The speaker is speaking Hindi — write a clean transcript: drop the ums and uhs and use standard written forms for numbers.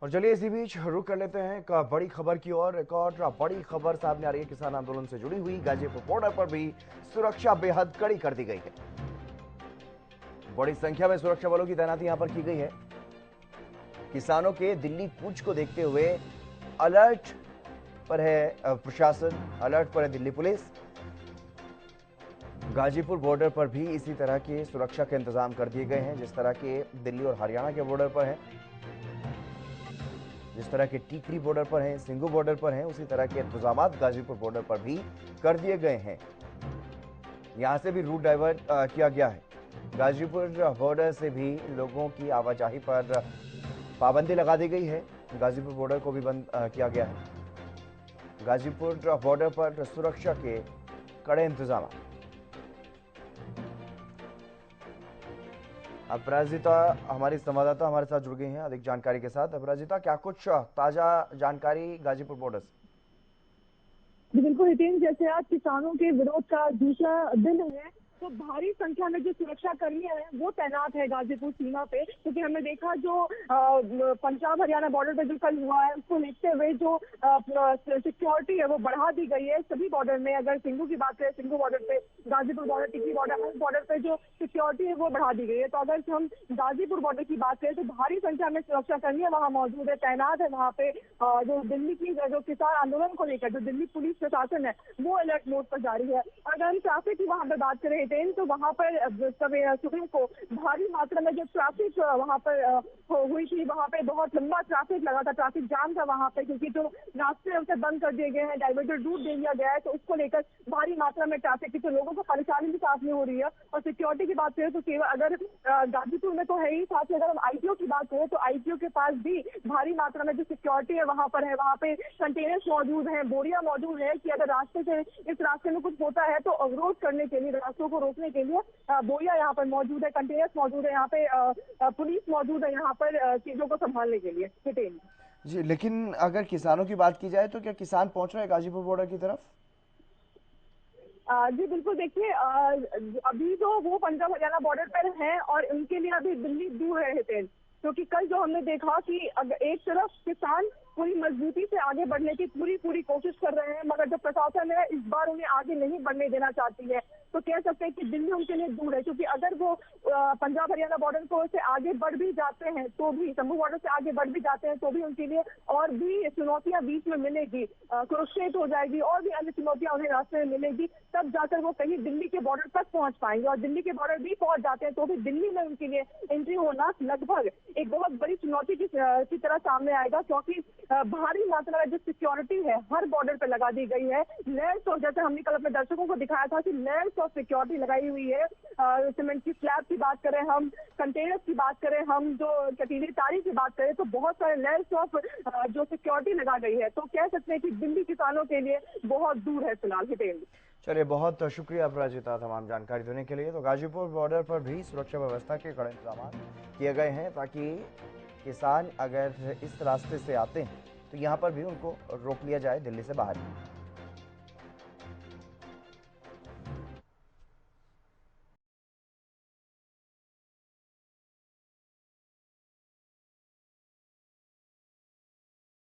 और चलिए इसी बीच रुक कर लेते हैं एक बड़ी खबर की ओर। एक और बड़ी खबर सामने आ रही है किसान आंदोलन से जुड़ी हुई। गाजीपुर बॉर्डर पर भी सुरक्षा बेहद कड़ी कर दी गई है। बड़ी संख्या में सुरक्षा बलों की तैनाती यहां पर की गई है। किसानों के दिल्ली कूच को देखते हुए अलर्ट पर है प्रशासन, अलर्ट पर है दिल्ली पुलिस। गाजीपुर बॉर्डर पर भी इसी तरह के सुरक्षा के इंतजाम कर दिए गए हैं जिस तरह के दिल्ली और हरियाणा के बॉर्डर पर है, जिस तरह के टीकरी बॉर्डर पर हैं, सिंगू बॉर्डर पर हैं, उसी तरह के इंतजाम गाजीपुर बॉर्डर पर भी कर दिए गए हैं। यहां से भी रूट डाइवर्ट किया गया है। गाजीपुर बॉर्डर से भी लोगों की आवाजाही पर पाबंदी लगा दी गई है। गाजीपुर बॉर्डर को भी बंद किया गया है। गाजीपुर बॉर्डर पर सुरक्षा के कड़े इंतजाम। अपराजिता हमारी संवाददाता हमारे साथ जुड़ गई हैं अधिक जानकारी के साथ। अपराजिता, क्या कुछ ताजा जानकारी गाजीपुर बॉर्डर से? जी बिल्कुल हितेन, जैसे आज किसानों के विरोध का दूसरा दिन है तो भारी संख्या में जो सुरक्षा कर्मी है वो तैनात है गाजीपुर सीमा पे, क्योंकि हमने देखा जो पंजाब हरियाणा बॉर्डर पे जो कल हुआ है उसको देखते हुए जो सिक्योरिटी है वो बढ़ा दी गई है सभी बॉर्डर में। अगर सिंगू की बात करें, सिंगू बॉर्डर पे, गाजीपुर बॉर्डर, टिकरी बॉर्डर, हर बॉर्डर पे जो सिक्योरिटी है वो बढ़ा दी गई है। तो अगर हम गाजीपुर बॉर्डर की बात करें तो भारी संख्या में सुरक्षा कर्मी वहाँ मौजूद है, तैनात है वहाँ पे। जो दिल्ली की जो किसान आंदोलन को लेकर जो दिल्ली पुलिस प्रशासन है वो अलर्ट मोड पर जारी है। अगर हम ट्रैफिक की वहाँ पर बात करें तो वहाँ पर सुबह को भारी मात्रा में जो ट्रैफिक वहाँ पर हुई थी, वहाँ पे बहुत लंबा ट्रैफिक लगा था, ट्रैफिक जाम था वहाँ पे, क्योंकि जो रास्ते उसे बंद कर दिए गए हैं, डाइवर्टेड रूट दे दिया गया है, तो उसको लेकर भारी मात्रा में ट्रैफिक की तो लोगों को परेशानी भी साथ में हो रही है। और सिक्योरिटी की बात करें तो केवल अगर गाजीपुर में तो है ही, साथ में अगर हम आईटीओ की बात करें तो आईटीओ के पास भी भारी मात्रा में जो सिक्योरिटी है वहाँ पर है। वहाँ पे कंटेनर्स मौजूद है, बोरियां मौजूद है कि अगर रास्ते से इस रास्ते में कुछ होता है तो अवरोध करने के लिए, रास्तों को रोकने के लिए बोरिया यहाँ पर मौजूद है, कंटेनर्स मौजूद है, यहाँ पे पुलिस मौजूद है यहाँ पर चीजों को संभालने के लिए। जी, लेकिन अगर किसानों की बात की जाए तो क्या किसान पहुंच रहे हैं गाजीपुर बॉर्डर की तरफ? जी बिल्कुल, देखिए अभी तो वो पंजाब हरियाणा बॉर्डर पर हैं और उनके लिए अभी दिल्ली दूर है हितेन, क्योंकि कल जो हमने देखा कि अगर एक तरफ किसान पूरी मजबूती से आगे बढ़ने की पूरी कोशिश कर रहे हैं, मगर जो प्रशासन है इस बार उन्हें आगे नहीं बढ़ने देना चाहती है। तो कह सकते हैं कि दिल्ली उनके लिए दूर है, क्योंकि अगर वो पंजाब हरियाणा बॉर्डर को से आगे बढ़ भी जाते हैं तो भी, शंभू बॉर्डर से आगे बढ़ भी जाते हैं तो भी उनके लिए और भी चुनौतियां बीच में मिलेगी, कुरुक्षेत्र हो जाएगी और भी अन्य चुनौतियां उन्हें रास्ते में मिलेगी, तब जाकर वो कहीं दिल्ली के बॉर्डर तक पहुंच पाएंगे। और दिल्ली के बॉर्डर भी पहुंच जाते हैं तो भी दिल्ली में उनके लिए एंट्री होना लगभग एक बहुत बड़ी चुनौती की तरह सामने आएगा, क्योंकि भारी मात्रा में जो सिक्योरिटी है हर बॉर्डर पे लगा दी गई है। लेयर्स, और जैसे हमने कल अपने दर्शकों को दिखाया था कि लेयर्स ऑफ सिक्योरिटी लगाई हुई है। सीमेंट की स्लैब की बात करें हम, कंटेनर्स की बात करें हम, जो कटीली तारी की बात करें, तो बहुत सारे लेयर्स ऑफ जो सिक्योरिटी लगा गई है। तो कह सकते हैं कि दिल्ली किसानों के लिए बहुत दूर है फिलहाल हितेन। चलिए, बहुत शुक्रिया अपराजिता तमाम जानकारी देने के लिए। तो गाजीपुर बॉर्डर पर भी सुरक्षा व्यवस्था के कड़े इंतजाम किए गए हैं ताकि किसान अगर इस रास्ते से आते हैं तो यहाँ पर भी उनको रोक लिया जाए दिल्ली से बाहर।